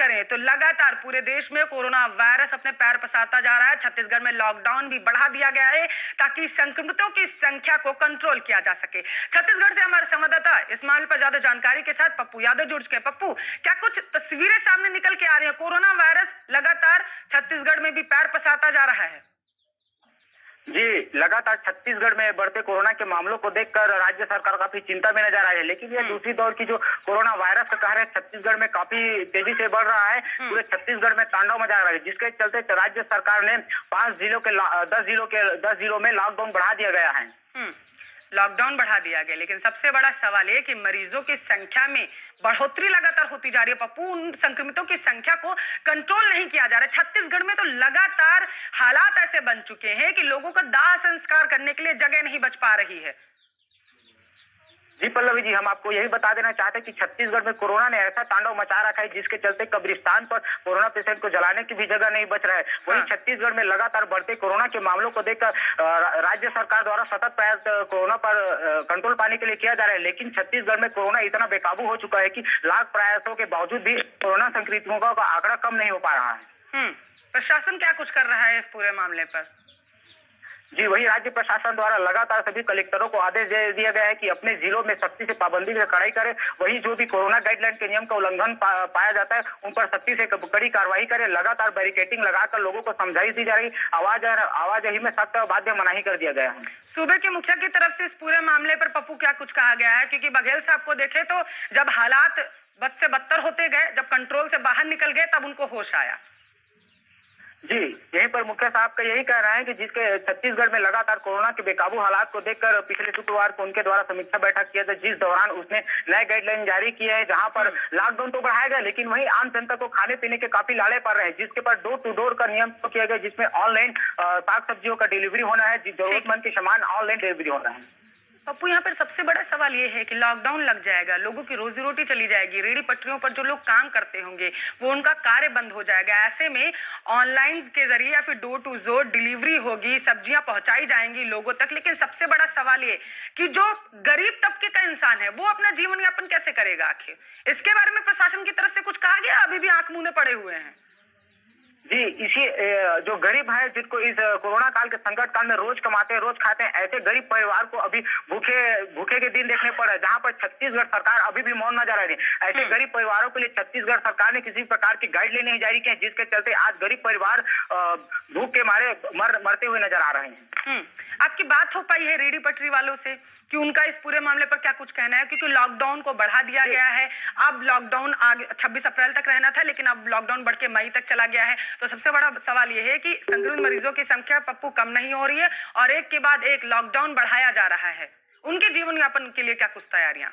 करें तो लगातार पूरे देश में कोरोना वायरस अपने पैर पसारता जा रहा है। छत्तीसगढ़ में लॉकडाउन भी बढ़ा दिया गया है ताकि संक्रमितों की संख्या को कंट्रोल किया जा सके। छत्तीसगढ़ से हमारे संवाददाता इस मामले पर ज्यादा जानकारी के साथ पप्पू यादव जुड़ चुके हैं। पप्पू, क्या कुछ तस्वीरें सामने निकल के आ रही है? कोरोना वायरस लगातार छत्तीसगढ़ में भी पैर पसारता जा रहा है। जी, लगातार छत्तीसगढ़ में बढ़ते कोरोना के मामलों को देखकर राज्य सरकार काफी चिंता में नजर आ रही है। लेकिन ये दूसरी दौर की जो कोरोना वायरस का कहर है छत्तीसगढ़ में काफी तेजी से बढ़ रहा है। पूरे छत्तीसगढ़ में तांडव मचा रहा है, जिसके चलते राज्य सरकार ने 10 जिलों में लॉकडाउन बढ़ा दिया गया है। लॉकडाउन बढ़ा दिया गया, लेकिन सबसे बड़ा सवाल ये कि मरीजों की संख्या में बढ़ोतरी लगातार होती जा रही है। पप्पू, उन संक्रमितों की संख्या को कंट्रोल नहीं किया जा रहा है। छत्तीसगढ़ में तो लगातार हालात ऐसे बन चुके हैं कि लोगों का दाह संस्कार करने के लिए जगह नहीं बच पा रही है। जी पल्लवी जी, हम आपको यही बता देना चाहते हैं कि छत्तीसगढ़ में कोरोना ने ऐसा तांडव मचा रखा है, जिसके चलते कब्रिस्तान पर कोरोना पेशेंट को जलाने की भी जगह नहीं बच रहा है। वहीं छत्तीसगढ़ में लगातार बढ़ते कोरोना के मामलों को देखकर राज्य सरकार द्वारा सतत प्रयास कोरोना पर कंट्रोल पाने के लिए किया जा रहा है। लेकिन छत्तीसगढ़ में कोरोना इतना बेकाबू हो चुका है कि लाख प्रयासों के बावजूद भी कोरोना संक्रमितों का आंकड़ा कम नहीं हो पा रहा है। प्रशासन क्या कुछ कर रहा है इस पूरे मामले पर? जी, वही राज्य प्रशासन द्वारा लगातार सभी कलेक्टरों को आदेश दे दिया गया है कि अपने जिलों में सख्ती से पाबंदी की कड़ाई करें। वही जो भी कोरोना गाइडलाइन के नियम का उल्लंघन पाया जाता है, उन पर सख्ती से कड़ी कार्रवाई करें। लगातार बैरिकेडिंग लगाकर लोगों को समझाइश दी जा रही। आवाजाही में सख्त बाध्य मनाही कर दिया गया है। सूबे के मुखिया की तरफ से इस पूरे मामले पर पप्पू क्या कुछ कहा गया है? क्योंकि बघेल साहब को देखे तो जब हालात बद से बदतर होते गए, जब कंट्रोल से बाहर निकल गए, तब उनको होश आया। जी, यहीं पर मुखिया साहब का यही कहना है कि जिसके छत्तीसगढ़ में लगातार कोरोना के बेकाबू हालात को देखकर पिछले शुक्रवार को उनके द्वारा समीक्षा बैठक किया था, जिस दौरान उसने नए गाइडलाइन जारी किए हैं, जहां पर लॉकडाउन तो बढ़ाया गया, लेकिन वहीं आम जनता को खाने पीने के काफी लाले पड़ रहे हैं। जिसके पर डोर टू डोर का नियम तो किया गया, जिसमें ऑनलाइन साग सब्जियों का डिलीवरी होना है, जरूरतमंद के सामान ऑनलाइन डिलीवरी होना है। पप्पू, यहाँ पर सबसे बड़ा सवाल ये है कि लॉकडाउन लग जाएगा, लोगों की रोजी रोटी चली जाएगी, रेहड़ी पटरियों पर जो लोग काम करते होंगे वो उनका कार्य बंद हो जाएगा। ऐसे में ऑनलाइन के जरिए या फिर डोर टू डोर डिलीवरी होगी, सब्जियां पहुंचाई जाएंगी लोगों तक। लेकिन सबसे बड़ा सवाल ये कि जो गरीब तबके का इंसान है वो अपना जीवन यापन कैसे करेगा? आखिर इसके बारे में प्रशासन की तरफ से कुछ कहा गया? अभी भी आंख मूंदे पड़े हुए हैं। जी, इसी जो गरीब है, जिनको इस कोरोना काल के संकट काल में रोज कमाते हैं रोज खाते हैं, ऐसे गरीब परिवार को अभी भूखे के दिन देखने पड़ रहे हैं, जहां पर छत्तीसगढ़ सरकार अभी भी मौन नजर आ रही है। ऐसे गरीब परिवारों के लिए छत्तीसगढ़ सरकार ने किसी प्रकार की गाइडलाइन नहीं जारी की है, जिसके चलते आज गरीब परिवार भूख के मारे मरते हुए नजर आ रहे हैं। आपकी बात हो पाई है रेहड़ी पटरी वालों से कि उनका इस पूरे मामले पर क्या कुछ कहना है? क्योंकि लॉकडाउन को बढ़ा दिया गया है। अब लॉकडाउन आगे 26 अप्रैल तक रहना था, लेकिन अब लॉकडाउन बढ़ के मई तक चला गया है। तो सबसे बड़ा सवाल यह है कि संक्रमित मरीजों की संख्या पप्पू कम नहीं हो रही है और एक के बाद एक लॉकडाउन बढ़ाया जा रहा है। उनके जीवन यापन के लिए क्या कुछ तैयारियां?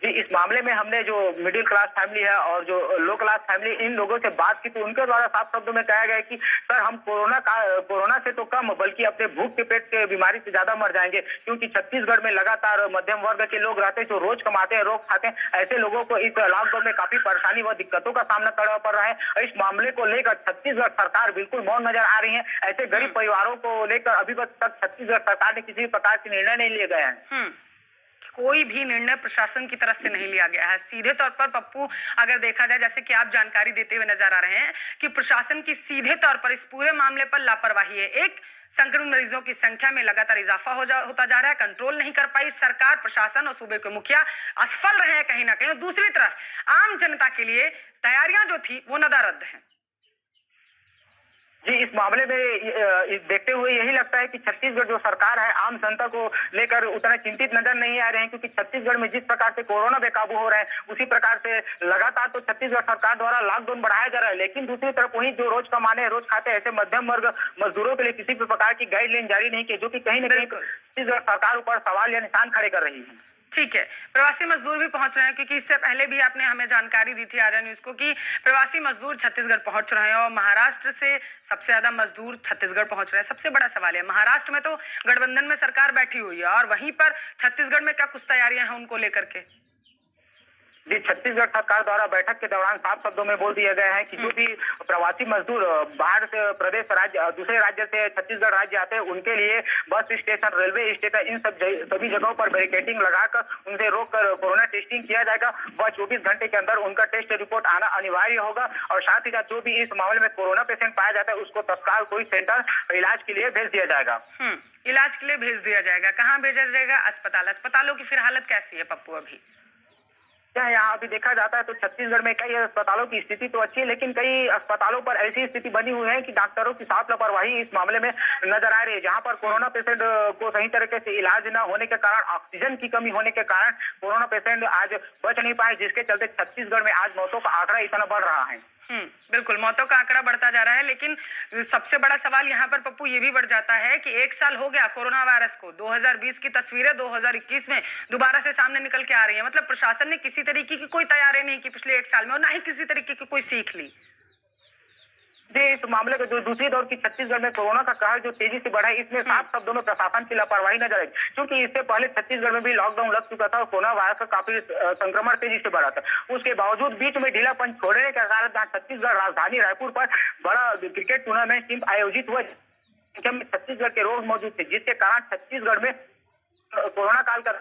जी, इस मामले में हमने जो मिडिल क्लास फैमिली है और जो लो क्लास फैमिली, इन लोगों से बात की तो उनके द्वारा साफ शब्दों में कहा गया कि सर, हम कोरोना से तो कम बल्कि अपने भूख के पेट के बीमारी से ज्यादा मर जाएंगे, क्योंकि छत्तीसगढ़ में लगातार मध्यम वर्ग के लोग रहते हैं जो रोज कमाते हैं रोज खाते हैं। ऐसे लोगों को इस लॉकडाउन में काफी परेशानी व दिक्कतों का सामना करना पड़ रहा है। इस मामले को लेकर छत्तीसगढ़ सरकार बिल्कुल मौन नजर आ रही है। ऐसे गरीब परिवारों को लेकर अभी तक छत्तीसगढ़ सरकार ने किसी प्रकार के निर्णय नहीं लिए गए हैं। कोई भी निर्णय प्रशासन की तरफ से नहीं लिया गया है। सीधे तौर पर पप्पू, अगर देखा जाए, जैसे कि आप जानकारी देते हुए नजर आ रहे हैं कि प्रशासन की सीधे तौर पर इस पूरे मामले पर लापरवाही है। एक, संक्रमित मरीजों की संख्या में लगातार इजाफा होता जा रहा है, कंट्रोल नहीं कर पाई सरकार, प्रशासन और सूबे के मुखिया असफल रहे हैं कहीं ना कहीं। दूसरी तरफ आम जनता के लिए तैयारियां जो थी वो नदारद हैं। जी, इस मामले में देखते हुए यही लगता है कि छत्तीसगढ़ जो सरकार है आम जनता को लेकर उतना चिंतित नजर नहीं आ रहे हैं, क्योंकि छत्तीसगढ़ में जिस प्रकार से कोरोना बेकाबू हो रहा है उसी प्रकार से लगातार तो छत्तीसगढ़ सरकार द्वारा लॉकडाउन बढ़ाया जा रहा है। लेकिन दूसरी तरफ वही जो रोज कमाने रोज खाते ऐसे मध्यम वर्ग मजदूरों के लिए किसी भी प्रकार की गाइडलाइन जारी नहीं की, जो कि कहीं न कहीं छत्तीसगढ़ सरकार ऊपर सवाल या निशान खड़े कर रही है। ठीक है, प्रवासी मजदूर भी पहुंच रहे हैं, क्योंकि इससे पहले भी आपने हमें जानकारी दी थी आर्या न्यूज को कि प्रवासी मजदूर छत्तीसगढ़ पहुंच रहे हैं और महाराष्ट्र से सबसे ज्यादा मजदूर छत्तीसगढ़ पहुंच रहे हैं। सबसे बड़ा सवाल है, महाराष्ट्र में तो गठबंधन में सरकार बैठी हुई है और वहीं पर छत्तीसगढ़ में क्या कुछ तैयारियां हैं उनको लेकर के? जी, छत्तीसगढ़ सरकार द्वारा बैठक के दौरान साफ शब्दों में बोल दिया गया है कि जो भी प्रवासी मजदूर बाहर से प्रदेश राज्य दूसरे राज्य से छत्तीसगढ़ राज्य आते हैं उनके लिए बस स्टेशन, रेलवे स्टेशन, इन सभी जगहों पर बैरिकेडिंग लगाकर उनसे रोककर कोरोना टेस्टिंग किया जाएगा। वह 24 घंटे के अंदर उनका टेस्ट रिपोर्ट आना अनिवार्य होगा और साथ ही साथ जो भी इस मामले में कोरोना पेशेंट पाया जाता है उसको तत्काल कोई सेंटर इलाज के लिए भेज दिया जाएगा। इलाज के लिए भेज दिया जाएगा। कहाँ भेजा जाएगा? अस्पतालों की फिर हालत कैसी है पप्पू अभी? यहाँ अभी देखा जाता है तो छत्तीसगढ़ में कई अस्पतालों की स्थिति तो अच्छी है, लेकिन कई अस्पतालों पर ऐसी स्थिति बनी हुई है कि डॉक्टरों की साफ लापरवाही इस मामले में नजर आ रही है। जहां पर कोरोना पेशेंट को सही तरीके से इलाज न होने के कारण, ऑक्सीजन की कमी होने के कारण कोरोना पेशेंट आज बच नहीं पाए, जिसके चलते छत्तीसगढ़ में आज मौतों का आंकड़ा इतना बढ़ रहा है। बिल्कुल, मौतों का आंकड़ा बढ़ता जा रहा है, लेकिन सबसे बड़ा सवाल यहाँ पर पप्पू ये भी बढ़ जाता है कि 1 साल हो गया कोरोना वायरस को। 2020 की तस्वीरें 2021 में दोबारा से सामने निकल के आ रही है। मतलब प्रशासन ने किसी तरीके की कोई तैयारी नहीं की पिछले 1 साल में और ना ही किसी तरीके की कोई सीख ली। जी, इस मामले के जो दूसरी दौर की छत्तीसगढ़ में कोरोना का कहर जो तेजी से बढ़ा है, इसमें साफ शब्दों में प्रशासन की लापरवाही नजर आई, क्योंकि इससे पहले छत्तीसगढ़ में भी लॉकडाउन लग चुका था और कोरोना वायरस का काफी संक्रमण तेजी से बढ़ा था। उसके बावजूद बीच में ढीलापन छोड़ने के कारण जहाँ छत्तीसगढ़ राजधानी रायपुर पर बड़ा क्रिकेट टूर्नामेंट टीम आयोजित हुआ, छत्तीसगढ़ के रोग मौजूद थे, जिसके कारण छत्तीसगढ़ में कोरोना काल का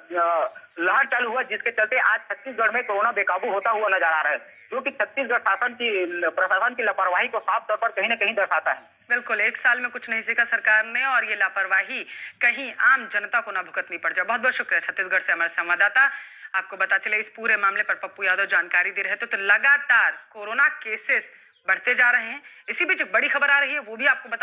लहर चालू हुआ, जिसके चलते आज छत्तीसगढ़ में कोरोना बेकाबू होता हुआ नजर आ रहा है, जो कि छत्तीसगढ़ प्रशासन की लापरवाही को साफ तौर पर कहीं न कहीं दर्शाता है। बिल्कुल, 1 साल में कुछ नहीं सीखा सरकार ने और ये लापरवाही कहीं आम जनता को ना भुगतनी पड़ जाए। बहुत बहुत शुक्रिया छत्तीसगढ़ से हमारे संवाददाता। आपको पता चले इस पूरे मामले पर पप्पू यादव जानकारी दे रहे थे। तो लगातार कोरोना केसेस बढ़ते जा रहे हैं। इसी बीच बड़ी खबर आ रही है, वो भी आपको बता